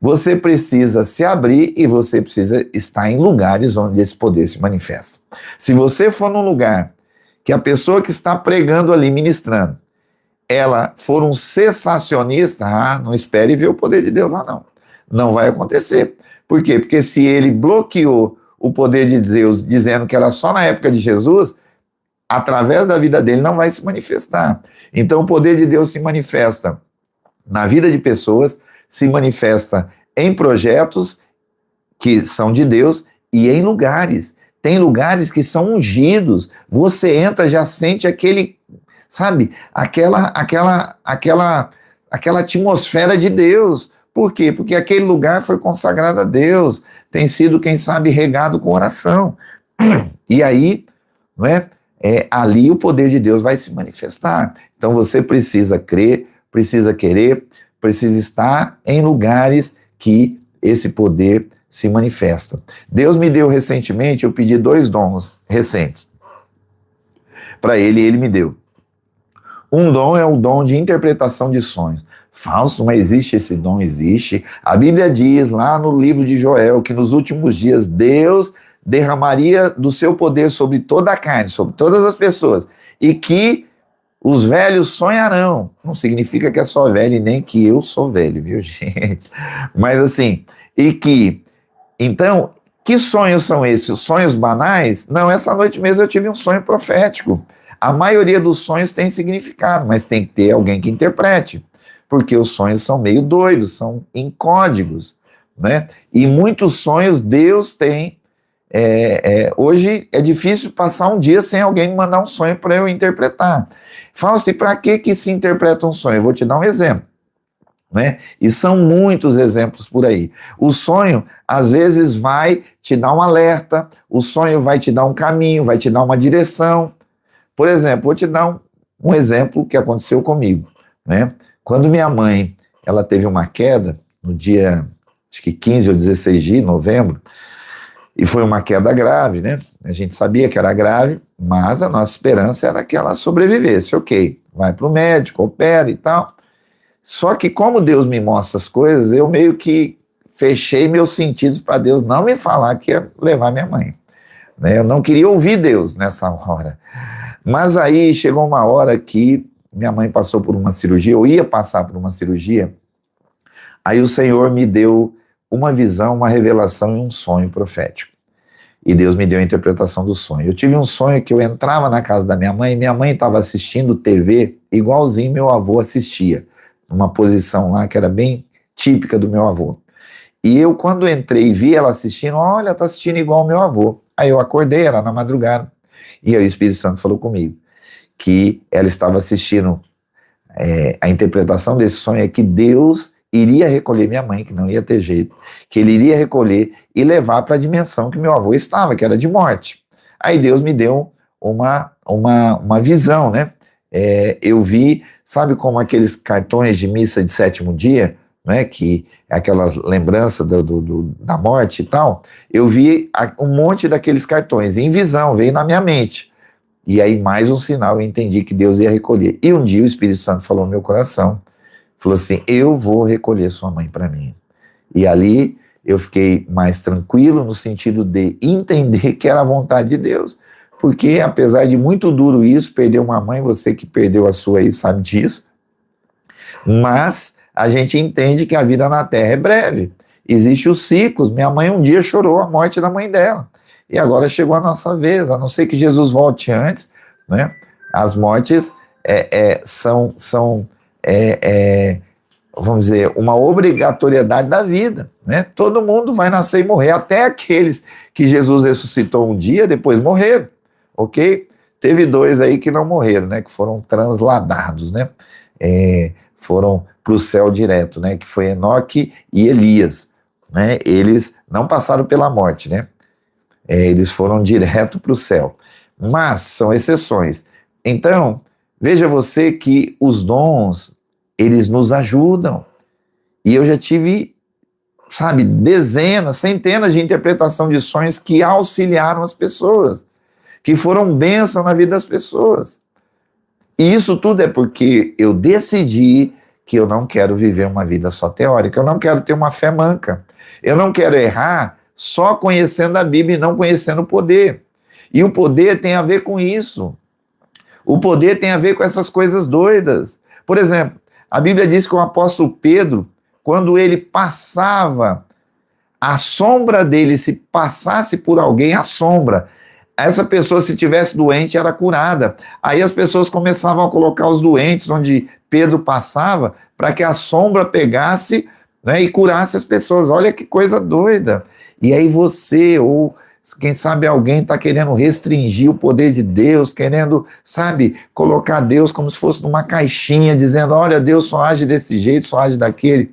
[SPEAKER 1] você precisa se abrir e você precisa estar em lugares onde esse poder se manifesta. Se você for num lugar que a pessoa que está pregando ali, ministrando, ela for um cessacionista, não espere ver o poder de Deus lá não. Não vai acontecer. Por quê? Porque se ele bloqueou o poder de Deus dizendo que era só na época de Jesus, através da vida dele não vai se manifestar. Então o poder de Deus se manifesta na vida de pessoas, se manifesta em projetos que são de Deus e em lugares. Tem lugares que são ungidos. Você entra, já sente aquele, sabe, aquela atmosfera de Deus. Por quê? Porque aquele lugar foi consagrado a Deus, tem sido, quem sabe, regado com oração. E aí, não é? Ali o poder de Deus vai se manifestar. Então você precisa crer, precisa querer, precisa estar em lugares que esse poder se manifesta. Deus me deu recentemente, eu pedi 2 dons recentes para ele, e ele me deu. Um dom é o dom de interpretação de sonhos. Fausto, mas existe esse dom? Existe. A Bíblia diz lá no livro de Joel que nos últimos dias Deus derramaria do seu poder sobre toda a carne, sobre todas as pessoas, e que os velhos sonharão. Não significa que é só velho e nem que eu sou velho, viu, gente? Mas assim, e que, então, que sonhos são esses? Os sonhos banais? Não, essa noite mesmo eu tive um sonho profético. A maioria dos sonhos tem significado, mas tem que ter alguém que interprete, porque os sonhos são meio doidos, são em códigos, né? E muitos sonhos Deus tem. Hoje é difícil passar um dia sem alguém me mandar um sonho para eu interpretar. Fausto, e para que se interpreta um sonho? Eu vou te dar um exemplo, né? E são muitos exemplos por aí. O sonho, às vezes, vai te dar um alerta, o sonho vai te dar um caminho, vai te dar uma direção. Por exemplo, vou te dar um exemplo que aconteceu comigo, né? Quando minha mãe, ela teve uma queda, no dia, acho que 15 ou 16 de novembro, e foi uma queda grave, né? A gente sabia que era grave, mas a nossa esperança era que ela sobrevivesse. Ok, vai para o médico, opera e tal. Só que como Deus me mostra as coisas, eu meio que fechei meus sentidos para Deus não me falar que ia levar minha mãe, né? Eu não queria ouvir Deus nessa hora. Mas aí chegou uma hora que minha mãe passou por uma cirurgia, eu ia passar por uma cirurgia, aí o Senhor me deu uma visão, uma revelação e um sonho profético. E Deus me deu a interpretação do sonho. Eu tive um sonho que eu entrava na casa da minha mãe, e minha mãe estava assistindo TV igualzinho meu avô assistia, numa posição lá que era bem típica do meu avô. E eu, quando entrei e vi ela assistindo, olha, tá assistindo igual ao meu avô. Aí eu acordei, era na madrugada, e aí o Espírito Santo falou comigo, que ela estava assistindo, a interpretação desse sonho é que Deus iria recolher minha mãe, que não ia ter jeito, que ele iria recolher e levar para a dimensão que meu avô estava, que era de morte. Aí Deus me deu uma visão, né? Eu vi, sabe como aqueles cartões de missa de 7º dia, né? Que é aquelas lembranças da morte e tal. Eu vi um monte daqueles cartões em visão, veio na minha mente. E aí mais um sinal, eu entendi que Deus ia recolher. E um dia o Espírito Santo falou no meu coração, falou assim, eu vou recolher sua mãe para mim. E ali eu fiquei mais tranquilo no sentido de entender que era a vontade de Deus. Porque apesar de muito duro isso, perder uma mãe, você que perdeu a sua aí sabe disso, mas a gente entende que a vida na Terra é breve. Existem os ciclos. Minha mãe um dia chorou a morte da mãe dela. E agora chegou a nossa vez, a não ser que Jesus volte antes, né? As mortes são vamos dizer, uma obrigatoriedade da vida, né? Todo mundo vai nascer e morrer, até aqueles que Jesus ressuscitou um dia, depois morreram, ok? Teve 2 aí que não morreram, né? Que foram transladados, né? Foram para o céu direto, né? Que foi Enoque e Elias, né? Eles não passaram pela morte, né? Eles foram direto para o céu, mas são exceções. Então, veja você que os dons, eles nos ajudam. E eu já tive, sabe, dezenas, centenas de interpretação de sonhos que auxiliaram as pessoas, que foram bênção na vida das pessoas. E isso tudo é porque eu decidi que eu não quero viver uma vida só teórica, eu não quero ter uma fé manca, eu não quero errar só conhecendo a Bíblia e não conhecendo o poder. E o poder tem a ver com isso. O poder tem a ver com essas coisas doidas. Por exemplo, a Bíblia diz que o apóstolo Pedro, quando ele passava, a sombra dele, se passasse por alguém, a sombra, essa pessoa, se tivesse doente, era curada. Aí as pessoas começavam a colocar os doentes onde Pedro passava, para que a sombra pegasse, né, e curasse as pessoas. Olha que coisa doida. E aí você, ou quem sabe alguém está querendo restringir o poder de Deus, querendo, sabe, colocar Deus como se fosse numa caixinha, dizendo, olha, Deus só age desse jeito, só age daquele.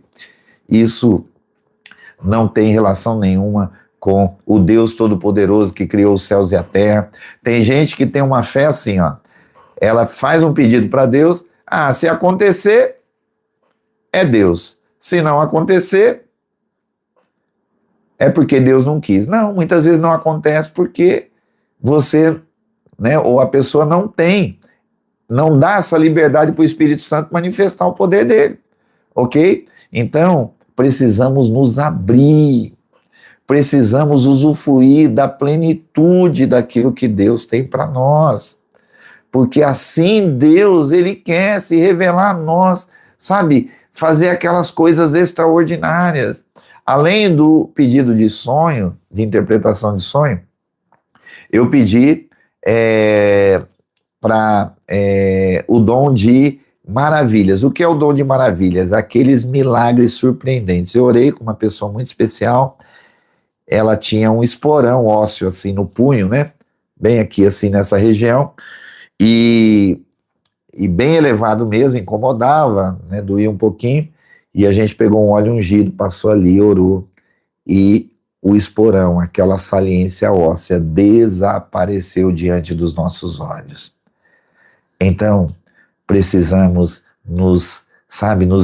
[SPEAKER 1] Isso não tem relação nenhuma com o Deus Todo-Poderoso que criou os céus e a terra. Tem gente que tem uma fé assim, ó, ela faz um pedido para Deus, se acontecer, é Deus. Se não acontecer, é porque Deus não quis. Não, muitas vezes não acontece porque você, né, ou a pessoa não dá essa liberdade para o Espírito Santo manifestar o poder dele, ok? Então, precisamos nos abrir, precisamos usufruir da plenitude daquilo que Deus tem para nós, porque assim Deus, Ele quer se revelar a nós, sabe, fazer aquelas coisas extraordinárias. Além do pedido de sonho, de interpretação de sonho, eu pedi para o dom de maravilhas. O que é o dom de maravilhas? Aqueles milagres surpreendentes. Eu orei com uma pessoa muito especial, ela tinha um esporão ósseo assim no punho, né? Bem aqui assim nessa região, e bem elevado mesmo, incomodava, né? Doía um pouquinho. E a gente pegou um óleo ungido, passou ali, orou, e o esporão, aquela saliência óssea, desapareceu diante dos nossos olhos. Então, precisamos nos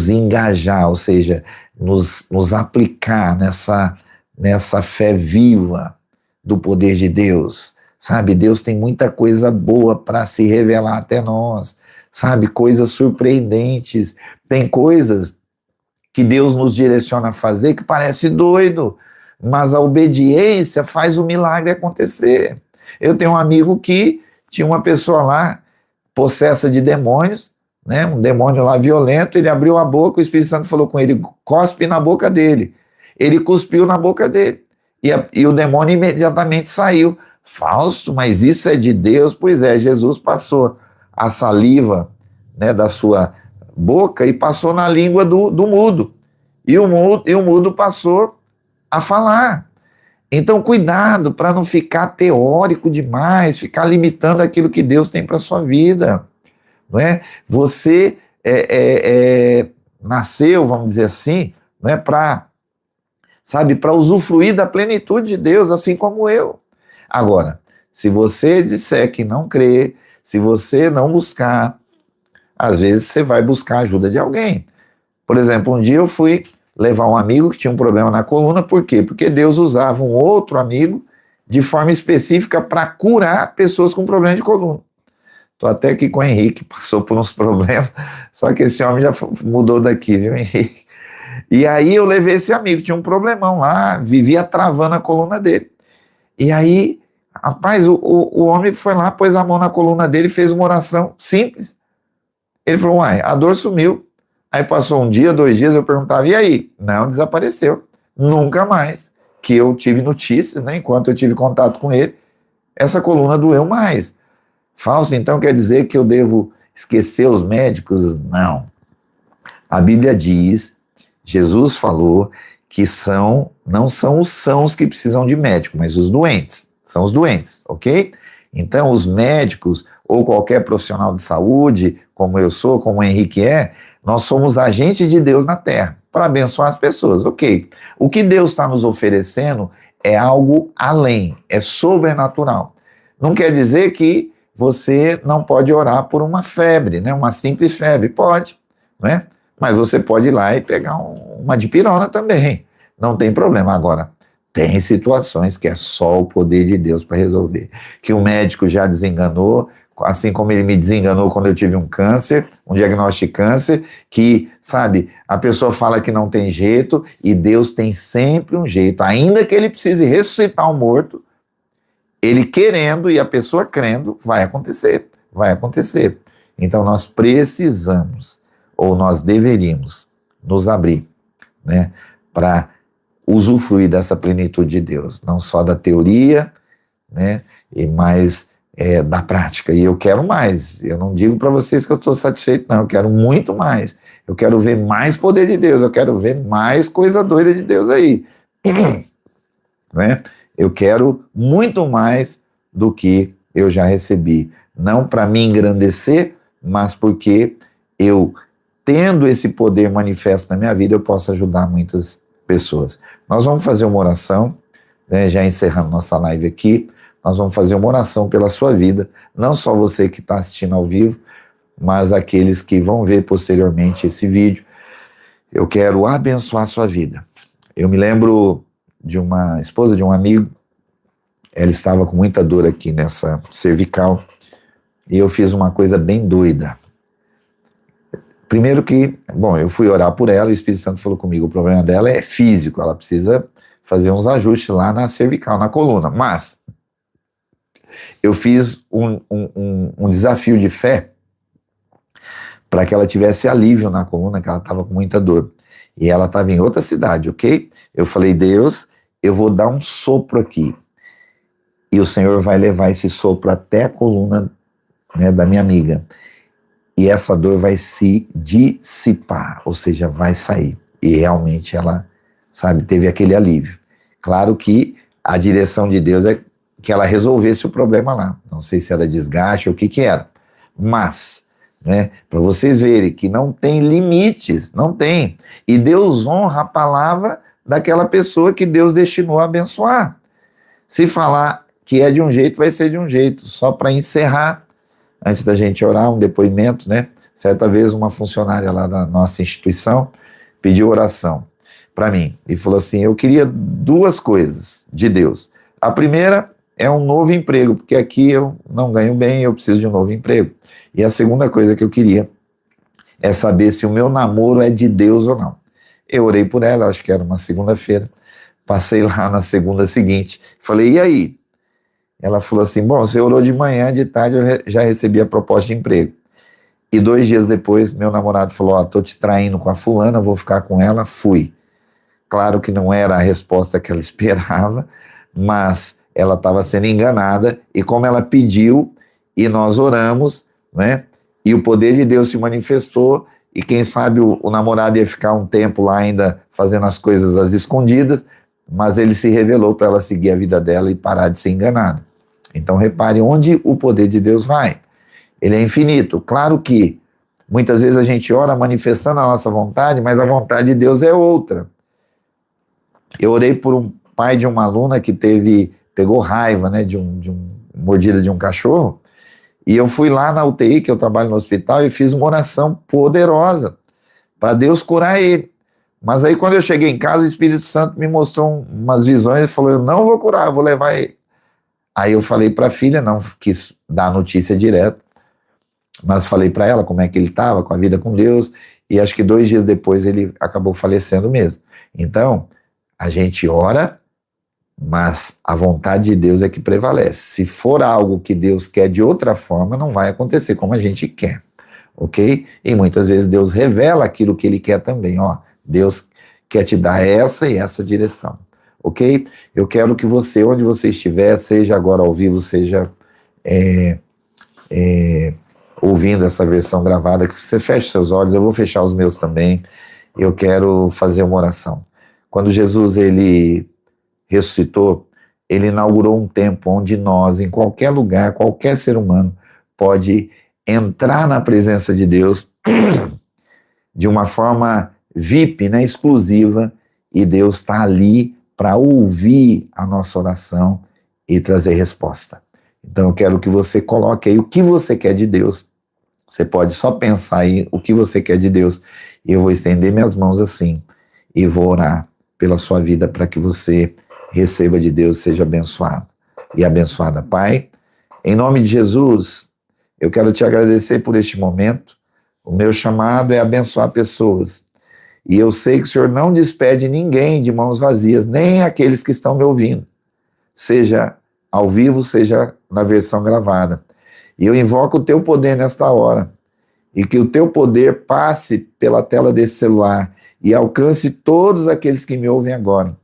[SPEAKER 1] engajar, ou seja, nos aplicar nessa fé viva do poder de Deus. Sabe, Deus tem muita coisa boa para se revelar até nós, sabe, coisas surpreendentes, tem coisas que Deus nos direciona a fazer, que parece doido, mas a obediência faz o milagre acontecer. Eu tenho um amigo que tinha uma pessoa lá, possessa de demônios, né, um demônio lá violento, ele abriu a boca, o Espírito Santo falou com ele, cospe na boca dele. Ele cuspiu na boca dele, e o demônio imediatamente saiu. Fausto, mas isso é de Deus? Pois é, Jesus passou a saliva, né, da sua boca e passou na língua do mudo. E o mudo passou a falar. Então, cuidado para não ficar teórico demais, ficar limitando aquilo que Deus tem para a sua vida. Não é? Você nasceu, vamos dizer assim, não é, para usufruir da plenitude de Deus, assim como eu. Agora, se você disser que não crê, se você não buscar, às vezes você vai buscar a ajuda de alguém. Por exemplo, um dia eu fui levar um amigo que tinha um problema na coluna, por quê? Porque Deus usava um outro amigo de forma específica para curar pessoas com problema de coluna. Estou até aqui com o Henrique, passou por uns problemas, só que esse homem já mudou daqui, viu, Henrique? E aí eu levei esse amigo, tinha um problemão lá, vivia travando a coluna dele. E aí, rapaz, o homem foi lá, pôs a mão na coluna dele, fez uma oração simples. Ele falou, uai, a dor sumiu. Aí passou um dia, 2 dias, eu perguntava, e aí? Não, desapareceu. Nunca mais. Que eu tive notícias, né, enquanto eu tive contato com ele, essa coluna doeu mais. Fausto, então quer dizer que eu devo esquecer os médicos? Não. A Bíblia diz, Jesus falou, que não são os sãos que precisam de médico, mas os doentes. São os doentes, ok? Então, os médicos ou qualquer profissional de saúde, como eu sou, como o Henrique é, nós somos agentes de Deus na Terra, para abençoar as pessoas, ok. O que Deus está nos oferecendo é algo além, é sobrenatural. Não quer dizer que você não pode orar por uma febre, né? Uma simples febre, pode, né? Mas você pode ir lá e pegar uma dipirona também, não tem problema. Agora, tem situações que é só o poder de Deus para resolver, que o médico já desenganou, assim como ele me desenganou quando eu tive um câncer, um diagnóstico de câncer, que, sabe, a pessoa fala que não tem jeito e Deus tem sempre um jeito, ainda que ele precise ressuscitar um morto, ele querendo e a pessoa crendo, vai acontecer, vai acontecer. Então nós precisamos, ou nós deveríamos, nos abrir, né, para usufruir dessa plenitude de Deus, não só da teoria, né, mas da prática. E eu quero mais. Eu não digo para vocês que eu estou satisfeito, não. Eu quero muito mais. Eu quero ver mais poder de Deus. Eu quero ver mais coisa doida de Deus aí. Né? Eu quero muito mais do que eu já recebi. Não para me engrandecer, mas porque eu, tendo esse poder manifesto na minha vida, eu posso ajudar muitas pessoas. Nós vamos fazer uma oração, né, já encerrando nossa live aqui. Nós vamos fazer uma oração pela sua vida, não só você que está assistindo ao vivo, mas aqueles que vão ver posteriormente esse vídeo. Eu quero abençoar a sua vida. Eu me lembro de uma esposa de um amigo, ela estava com muita dor aqui nessa cervical, e eu fiz uma coisa bem doida. Primeiro que, bom, eu fui orar por ela, e o Espírito Santo falou comigo, o problema dela é físico, ela precisa fazer uns ajustes lá na cervical, na coluna, mas eu fiz um desafio de fé para que ela tivesse alívio na coluna, que ela estava com muita dor. E ela estava em outra cidade, ok? Eu falei, Deus, eu vou dar um sopro aqui. E o Senhor vai levar esse sopro até a coluna, né, da minha amiga. E essa dor vai se dissipar, ou seja, vai sair. E realmente ela, sabe, teve aquele alívio. Claro que a direção de Deus é que ela resolvesse o problema lá. Não sei se era desgaste ou o que era. Mas, né, para vocês verem que não tem limites, não tem. E Deus honra a palavra daquela pessoa que Deus destinou a abençoar. Se falar que é de um jeito, vai ser de um jeito. Só para encerrar, antes da gente orar, um depoimento, né? Certa vez uma funcionária lá da nossa instituição pediu oração para mim e falou assim, eu queria duas coisas de Deus. A primeira é um novo emprego, porque aqui eu não ganho bem, eu preciso de um novo emprego. E a segunda coisa que eu queria é saber se o meu namoro é de Deus ou não. Eu orei por ela, acho que era uma segunda-feira, passei lá na segunda seguinte, falei, e aí? Ela falou assim, bom, você orou de manhã, de tarde eu já recebi a proposta de emprego. E 2 dias depois, meu namorado falou, ó, tô te traindo com a fulana, vou ficar com ela, fui. Claro que não era a resposta que ela esperava, mas ela estava sendo enganada, e como ela pediu, e nós oramos, né, e o poder de Deus se manifestou, e quem sabe o namorado ia ficar um tempo lá ainda fazendo as coisas às escondidas, mas ele se revelou para ela seguir a vida dela e parar de ser enganada. Então repare onde o poder de Deus vai. Ele é infinito. Claro que muitas vezes a gente ora manifestando a nossa vontade, mas a vontade de Deus é outra. Eu orei por um pai de uma aluna que pegou raiva, né, de mordida de um cachorro, e eu fui lá na UTI, que eu trabalho no hospital, e fiz uma oração poderosa para Deus curar ele. Mas aí quando eu cheguei em casa, o Espírito Santo me mostrou umas visões e falou, eu não vou curar, eu vou levar ele. Aí eu falei para a filha, não quis dar a notícia direto, mas falei para ela como é que ele estava, com a vida com Deus, e acho que 2 dias depois ele acabou falecendo mesmo. Então, a gente ora, mas a vontade de Deus é que prevalece. Se for algo que Deus quer de outra forma, não vai acontecer como a gente quer, ok? E muitas vezes Deus revela aquilo que Ele quer também, ó, Deus quer te dar essa e essa direção, ok? Eu quero que você, onde você estiver, seja agora ao vivo, seja ouvindo essa versão gravada, que você feche seus olhos, eu vou fechar os meus também, eu quero fazer uma oração. Quando Jesus, ele ressuscitou, ele inaugurou um tempo onde nós, em qualquer lugar, qualquer ser humano, pode entrar na presença de Deus de uma forma VIP, né, exclusiva, e Deus está ali para ouvir a nossa oração e trazer resposta. Então eu quero que você coloque aí o que você quer de Deus. Você pode só pensar aí o que você quer de Deus, e eu vou estender minhas mãos assim, e vou orar pela sua vida para que você receba de Deus, seja abençoado e abençoada. Pai, em nome de Jesus, Eu quero te agradecer por este momento. O meu chamado é abençoar pessoas. E eu sei que o Senhor não despede ninguém de mãos vazias, nem aqueles que estão me ouvindo, seja ao vivo, seja na versão gravada. E eu invoco o teu poder nesta hora, e que o teu poder passe pela tela desse celular e alcance todos aqueles que me ouvem agora.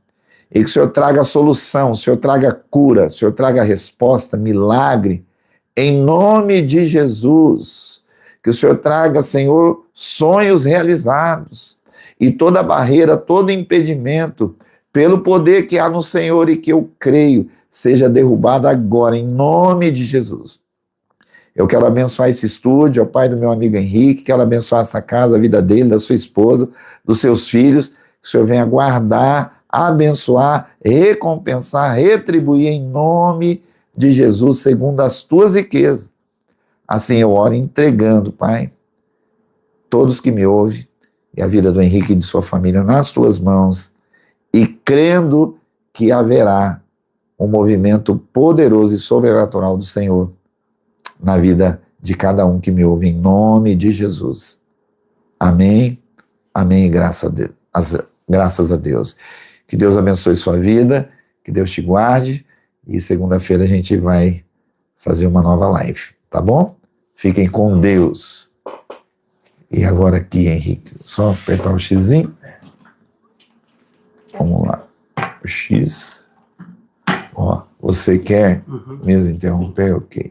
[SPEAKER 1] E que o Senhor traga solução, o Senhor traga cura, o Senhor traga resposta, milagre, em nome de Jesus. Que o Senhor traga, Senhor, sonhos realizados, e toda barreira, todo impedimento, pelo poder que há no Senhor e que eu creio, seja derrubada agora, em nome de Jesus. Eu quero abençoar esse estúdio, ao pai do meu amigo Henrique, quero abençoar essa casa, a vida dele, da sua esposa, dos seus filhos, que o Senhor venha guardar, abençoar, recompensar, retribuir em nome de Jesus, segundo as tuas riquezas. Assim eu oro entregando, Pai, todos que me ouvem, e a vida do Henrique e de sua família nas tuas mãos, e crendo que haverá um movimento poderoso e sobrenatural do Senhor na vida de cada um que me ouve, em nome de Jesus. Amém, amém, e graças a Deus. Que Deus abençoe sua vida, que Deus te guarde, e segunda-feira a gente vai fazer uma nova live, tá bom? Fiquem com Deus. E agora aqui, Henrique, só apertar o xizinho. Vamos lá. O X. Ó, você quer mesmo interromper? Ok.